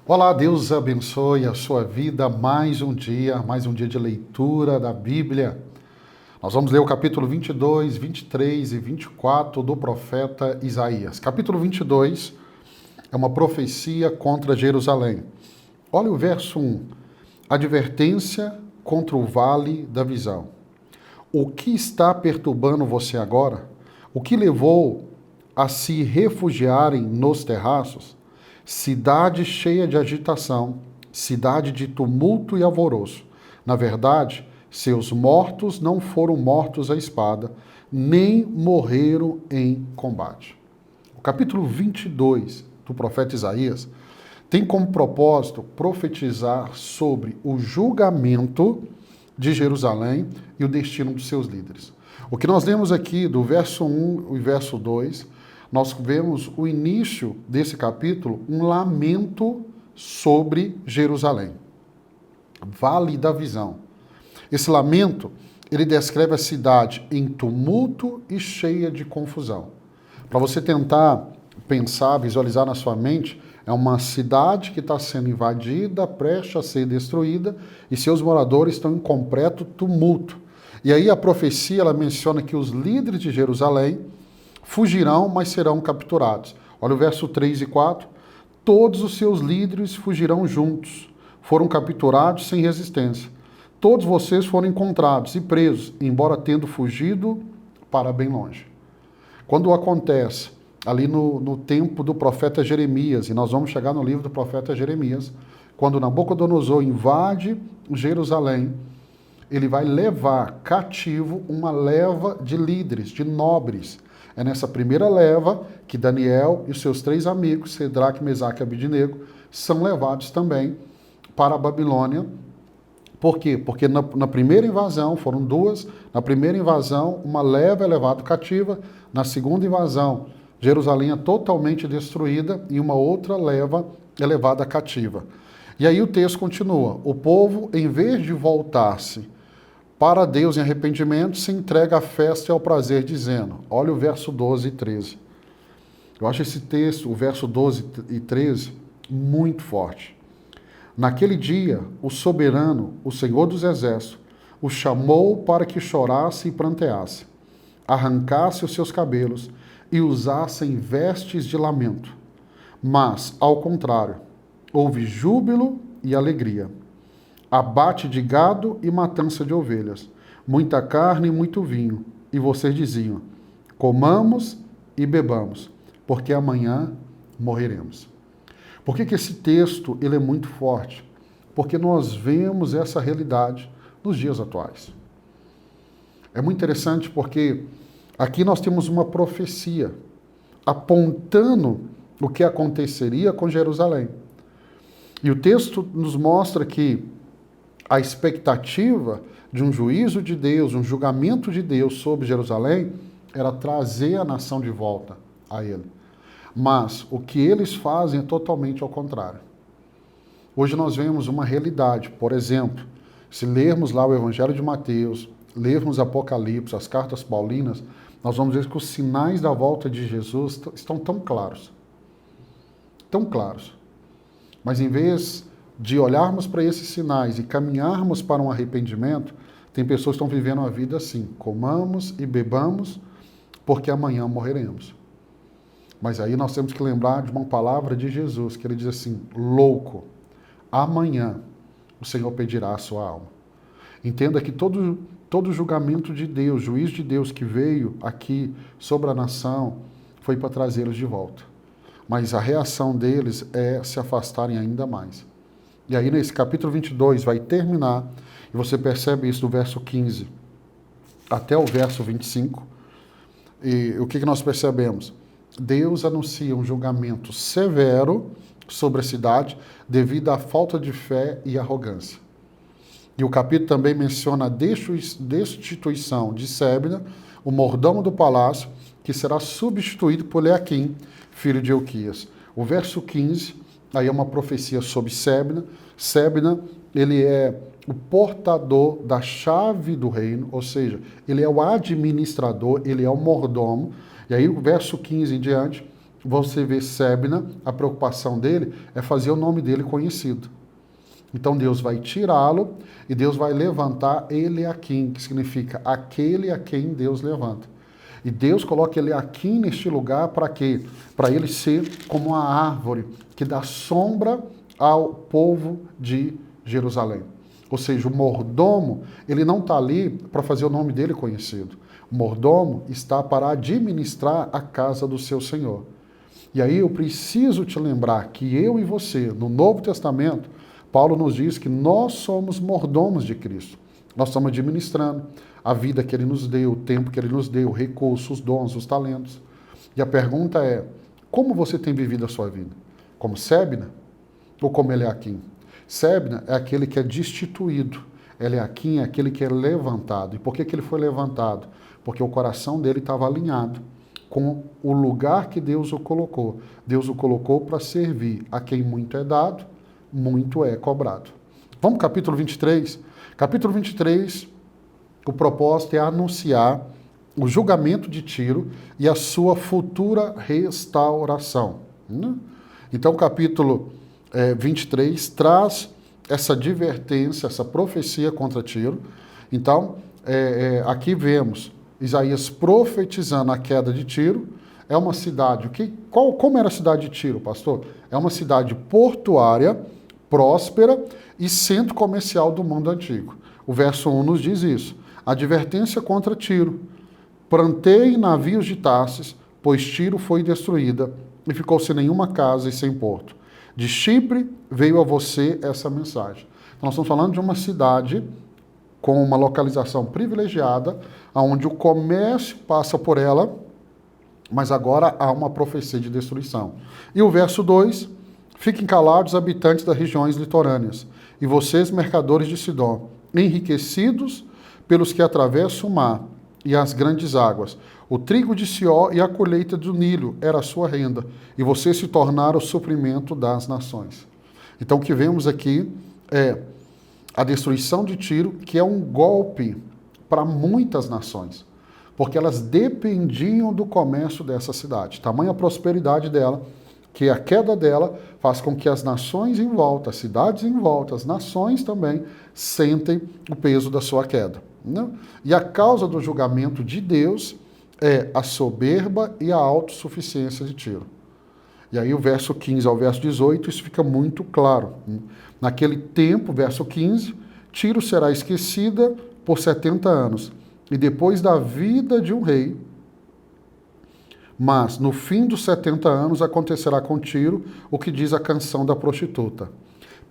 Olá, Deus abençoe a sua vida. Mais um dia de leitura da Bíblia. Nós vamos ler o capítulo 22, 23 e 24 do profeta Isaías. Capítulo 22 é uma profecia contra Jerusalém. Olha o verso 1. Advertência contra o vale da visão. O que está perturbando você agora? O que levou a se refugiarem nos terraços? Cidade cheia de agitação, cidade de tumulto e alvoroço. Na verdade, seus mortos não foram mortos à espada, nem morreram em combate. O capítulo 22 do profeta Isaías tem como propósito profetizar sobre o julgamento de Jerusalém e o destino dos seus líderes. O que nós lemos aqui do verso 1 e verso 2, nós vemos o início desse capítulo, um lamento sobre Jerusalém. Vale da visão. Esse lamento, ele descreve a cidade em tumulto e cheia de confusão. Para você tentar pensar, visualizar na sua mente, é uma cidade que está sendo invadida, prestes a ser destruída, e seus moradores estão em completo tumulto. E aí a profecia ela menciona que os líderes de Jerusalém fugirão, mas serão capturados. Olha o verso 3 e 4. Todos os seus líderes fugirão juntos. Foram capturados sem resistência. Todos vocês foram encontrados e presos, embora tendo fugido para bem longe. Quando acontece ali no tempo do profeta Jeremias, e nós vamos chegar no livro do profeta Jeremias, quando Nabucodonosor invade Jerusalém, ele vai levar cativo uma leva de líderes, de nobres. É nessa primeira leva que Daniel e os seus 3 amigos, Cedraque, Mesaque e Abidnego, são levados também para a Babilônia. Por quê? Porque na primeira invasão, foram 2, na primeira invasão uma leva é levada cativa, na segunda invasão Jerusalém é totalmente destruída e uma outra leva é levada cativa. E aí o texto continua, o povo, em vez de voltar-se para Deus em arrependimento, se entrega à festa e ao prazer, dizendo, olha o verso 12 e 13. Eu acho esse texto, o verso 12 e 13, muito forte. Naquele dia, o soberano, o Senhor dos Exércitos, o chamou para que chorasse e pranteasse, arrancasse os seus cabelos e usassem vestes de lamento. Mas, ao contrário, houve júbilo e alegria, abate de gado e matança de ovelhas, muita carne e muito vinho. E vocês diziam, comamos e bebamos, porque amanhã morreremos. Por que esse texto ele é muito forte? Porque nós vemos essa realidade nos dias atuais. É muito interessante porque aqui nós temos uma profecia apontando o que aconteceria com Jerusalém. E o texto nos mostra que a expectativa de um juízo de Deus, um julgamento de Deus sobre Jerusalém, era trazer a nação de volta a ele. Mas o que eles fazem é totalmente ao contrário. Hoje nós vemos uma realidade, por exemplo, se lermos lá o Evangelho de Mateus, lermos Apocalipse, as cartas paulinas, nós vamos ver que os sinais da volta de Jesus estão tão claros. Tão claros. Mas em vez de olharmos para esses sinais e caminharmos para um arrependimento, tem pessoas que estão vivendo a vida assim, comamos e bebamos, porque amanhã morreremos. Mas aí nós temos que lembrar de uma palavra de Jesus, que ele diz assim, louco, amanhã o Senhor pedirá a sua alma. Entenda que todo julgamento de Deus, juiz de Deus que veio aqui sobre a nação, foi para trazê-los de volta. Mas a reação deles é se afastarem ainda mais. E aí nesse capítulo 22 vai terminar, e você percebe isso do verso 15 até o verso 25. E o que nós percebemos? Deus anuncia um julgamento severo sobre a cidade devido à falta de fé e arrogância. E o capítulo também menciona a destituição de Sébina, o mordomo do palácio, que será substituído por Eliaquim, filho de Hilquias. O verso 15, aí é uma profecia sobre Sébina. Sébina, ele é o portador da chave do reino, ou seja, ele é o administrador, ele é o mordomo. E aí o verso 15 em diante você vê Sebna, a preocupação dele é fazer o nome dele conhecido. Então Deus vai tirá-lo e Deus vai levantar Eliaquim, que significa aquele a quem Deus levanta. E Deus coloca Eliaquim neste lugar para quê? Para ele ser como uma árvore que dá sombra ao povo de Jerusalém. Ou seja, o mordomo, ele não está ali para fazer o nome dele conhecido. O mordomo está para administrar a casa do seu Senhor. E aí eu preciso te lembrar que eu e você, no Novo Testamento, Paulo nos diz que nós somos mordomos de Cristo. Nós estamos administrando a vida que ele nos deu, o tempo que ele nos deu, recursos, os dons, os talentos. E a pergunta é, como você tem vivido a sua vida? Como Sebna ou como Eliaquim? Sebna é aquele que é destituído. Eliaquim é aquele que é levantado. E por que ele foi levantado? Porque o coração dele estava alinhado com o lugar que Deus o colocou. Deus o colocou para servir a quem muito é dado, muito é cobrado. Vamos ao capítulo 23. Capítulo 23, o propósito é anunciar o julgamento de Tiro e a sua futura restauração. Então, o capítulo 23 traz essa advertência, essa profecia contra Tiro. Então, aqui vemos Isaías profetizando a queda de Tiro. É uma cidade, como era a cidade de Tiro, pastor? É uma cidade portuária, próspera e centro comercial do mundo antigo. O verso 1 nos diz isso. Advertência contra Tiro. Plantei navios de Tarsis, pois Tiro foi destruída e ficou sem nenhuma casa e sem porto. De Chipre veio a você essa mensagem. Então, nós estamos falando de uma cidade com uma localização privilegiada, onde o comércio passa por ela, mas agora há uma profecia de destruição. E o verso 2, fiquem calados, habitantes das regiões litorâneas, e vocês, mercadores de Sidom, enriquecidos pelos que atravessam o mar e as grandes águas. O trigo de Sió e a colheita do Nilo era a sua renda, e vocês se tornaram o suprimento das nações. Então, o que vemos aqui é a destruição de Tiro, que é um golpe para muitas nações, porque elas dependiam do comércio dessa cidade. Tamanha a prosperidade dela, que a queda dela faz com que as nações em volta, as cidades em volta, as nações também sentem o peso da sua queda. Né? E a causa do julgamento de Deus é a soberba e a autossuficiência de Tiro. E aí o verso 15 ao verso 18, isso fica muito claro. Naquele tempo, verso 15, Tiro será esquecida por 70 anos, e depois da vida de um rei, mas no fim dos 70 anos acontecerá com Tiro o que diz a canção da prostituta.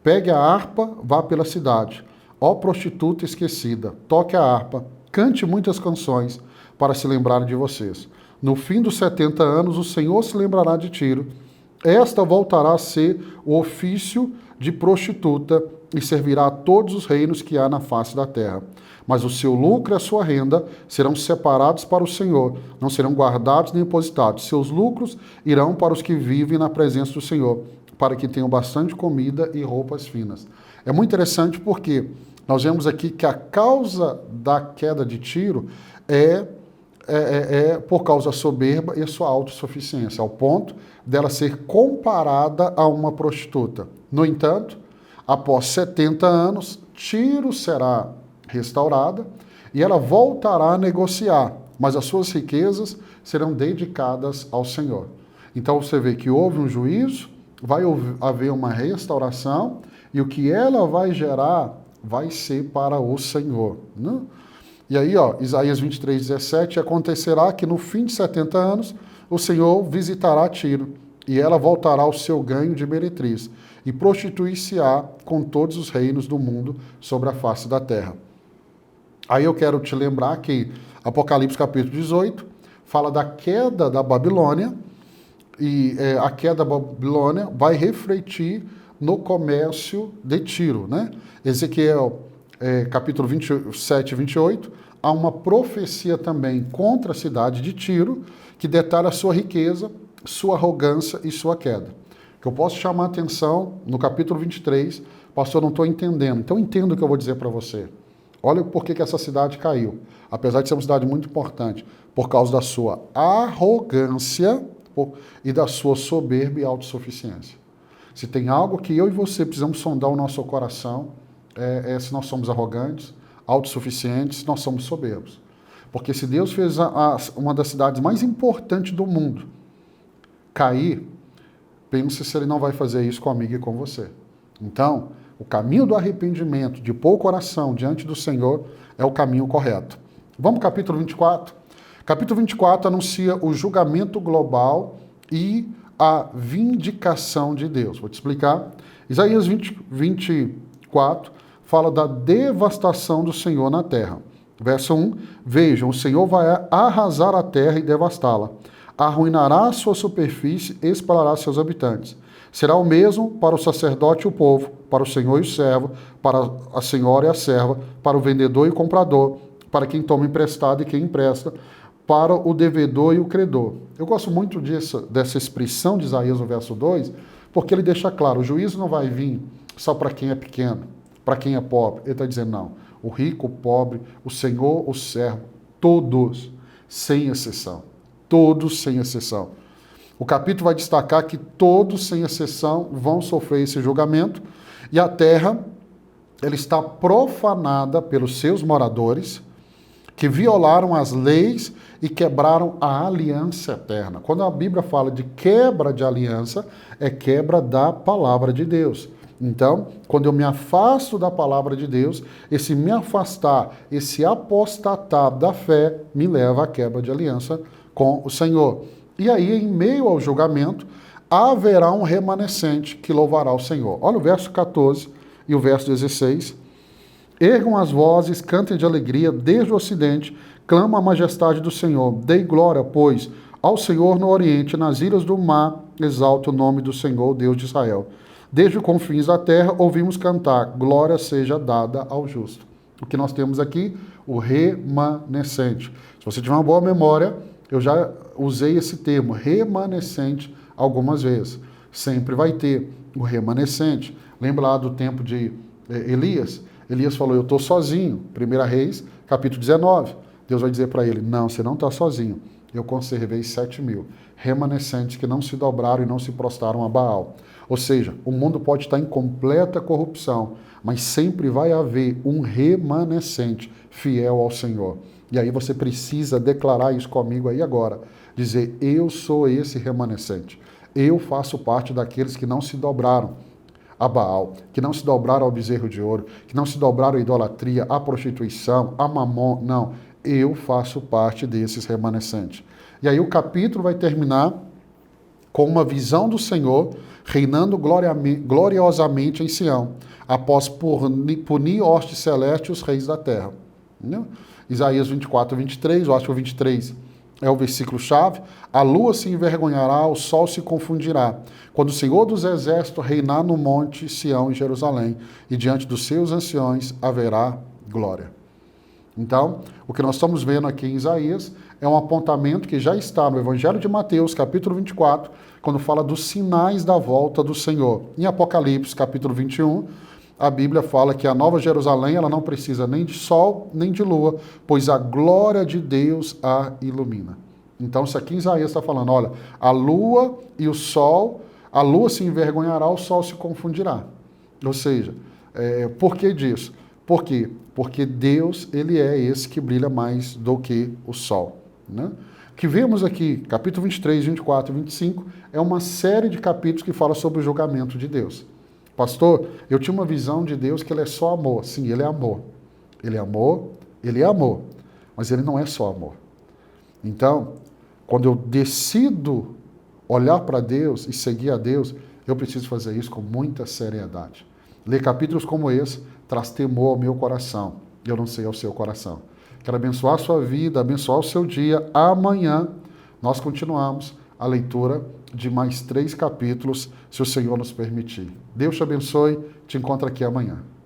Pegue a harpa, vá pela cidade. Ó prostituta esquecida, toque a harpa, cante muitas canções para se lembrar de vocês. No fim dos 70 anos o Senhor se lembrará de Tiro. Esta voltará a ser o ofício de prostituta e servirá a todos os reinos que há na face da terra. Mas o seu lucro e a sua renda serão separados para o Senhor, não serão guardados nem depositados. Seus lucros irão para os que vivem na presença do Senhor, para que tenham bastante comida e roupas finas. É muito interessante porque nós vemos aqui que a causa da queda de Tiro é por causa da soberba e a sua autossuficiência, ao ponto dela ser comparada a uma prostituta. No entanto, após 70 anos, Tiro será restaurada e ela voltará a negociar, mas as suas riquezas serão dedicadas ao Senhor. Então você vê que houve um juízo, vai haver uma restauração e o que ela vai gerar vai ser para o Senhor. Né? E aí, Isaías 23, 17, acontecerá que no fim de 70 anos o Senhor visitará Tiro e ela voltará ao seu ganho de meretriz e prostituir-se-á com todos os reinos do mundo sobre a face da terra. Aí eu quero te lembrar que Apocalipse capítulo 18 fala da queda da Babilônia e a queda da Babilônia vai refletir no comércio de Tiro. Né? Ezequiel capítulo 27 e 28, há uma profecia também contra a cidade de Tiro que detalha a sua riqueza, sua arrogância e sua queda. Que eu posso chamar a atenção no capítulo 23, pastor, não estou entendendo. Então entenda o que eu vou dizer para você. Olha por que essa cidade caiu. Apesar de ser uma cidade muito importante, por causa da sua arrogância, e da sua soberba e autossuficiência. Se tem algo que eu e você precisamos sondar o nosso coração, é se nós somos arrogantes, autossuficientes, se nós somos soberbos. Porque se Deus fez uma das cidades mais importantes do mundo cair, pense se ele não vai fazer isso comigo e com você. Então, o caminho do arrependimento, de pôr o coração diante do Senhor, é o caminho correto. Vamos para o capítulo 24? Capítulo 24 anuncia o julgamento global e a vindicação de Deus. Vou te explicar. Isaías 24 fala da devastação do Senhor na terra. Verso 1, vejam, o Senhor vai arrasar a terra e devastá-la. Arruinará a sua superfície e espalhará seus habitantes. Será o mesmo para o sacerdote e o povo, para o senhor e o servo, para a senhora e a serva, para o vendedor e o comprador, para quem toma emprestado e quem empresta, para o devedor e o credor. Eu gosto muito dessa expressão de Isaías no verso 2, porque ele deixa claro, o juízo não vai vir só para quem é pequeno, para quem é pobre. Ele está dizendo, não, o rico, o pobre, o senhor, o servo, todos, sem exceção. Todos, sem exceção. O capítulo vai destacar que todos, sem exceção, vão sofrer esse julgamento e a terra ela está profanada pelos seus moradores que violaram as leis e quebraram a aliança eterna. Quando a Bíblia fala de quebra de aliança, é quebra da palavra de Deus. Então, quando eu me afasto da palavra de Deus, esse me afastar, esse apostatar da fé, me leva à quebra de aliança com o Senhor. E aí, em meio ao julgamento, haverá um remanescente que louvará o Senhor. Olha o verso 14 e o verso 16. Ergam as vozes, cantem de alegria desde o ocidente, clama a majestade do Senhor. Dei glória, pois, ao Senhor no oriente, nas ilhas do mar, exalta o nome do Senhor, Deus de Israel. Desde os confins da terra, ouvimos cantar, glória seja dada ao justo. O que nós temos aqui? O remanescente. Se você tiver uma boa memória, eu já usei esse termo, remanescente, algumas vezes. Sempre vai ter o remanescente. Lembra lá do tempo de Elias? Elias falou, eu estou sozinho. 1 Reis, capítulo 19. Deus vai dizer para ele, não, você não está sozinho. Eu conservei 7.000 remanescentes que não se dobraram e não se prostraram a Baal. Ou seja, o mundo pode estar em completa corrupção, mas sempre vai haver um remanescente fiel ao Senhor. E aí você precisa declarar isso comigo aí agora. Dizer, eu sou esse remanescente. Eu faço parte daqueles que não se dobraram a Baal, que não se dobraram ao bezerro de ouro, que não se dobraram à idolatria, à prostituição, a mamon. Não, eu faço parte desses remanescentes. E aí o capítulo vai terminar com uma visão do Senhor reinando gloriosamente em Sião, após punir hostes celestes os reis da terra. Entendeu? Isaías 24, 23, eu acho que o 23 é o versículo-chave. A lua se envergonhará, o sol se confundirá, quando o Senhor dos Exércitos reinar no monte Sião em Jerusalém, e diante dos seus anciões haverá glória. Então, o que nós estamos vendo aqui em Isaías é um apontamento que já está no Evangelho de Mateus, capítulo 24, quando fala dos sinais da volta do Senhor. Em Apocalipse, capítulo 21, a Bíblia fala que a Nova Jerusalém ela não precisa nem de sol, nem de lua, pois a glória de Deus a ilumina. Então, isso aqui em Isaías está falando, olha, a lua e o sol, a lua se envergonhará, o sol se confundirá. Ou seja, por que disso? Por quê? Porque Deus, ele é esse que brilha mais do que o sol. Né? O que vemos aqui, capítulo 23, 24 e 25, é uma série de capítulos que fala sobre o julgamento de Deus. Pastor, eu tinha uma visão de Deus que ele é só amor. Sim, ele é amor. Ele é amor, ele é amor. Mas ele não é só amor. Então, quando eu decido olhar para Deus e seguir a Deus, eu preciso fazer isso com muita seriedade. Ler capítulos como esse traz temor ao meu coração. Eu não sei ao seu coração. Quero abençoar a sua vida, abençoar o seu dia. Amanhã nós continuamos a leitura de mais 3 capítulos, se o Senhor nos permitir. Deus te abençoe. Te encontro aqui amanhã.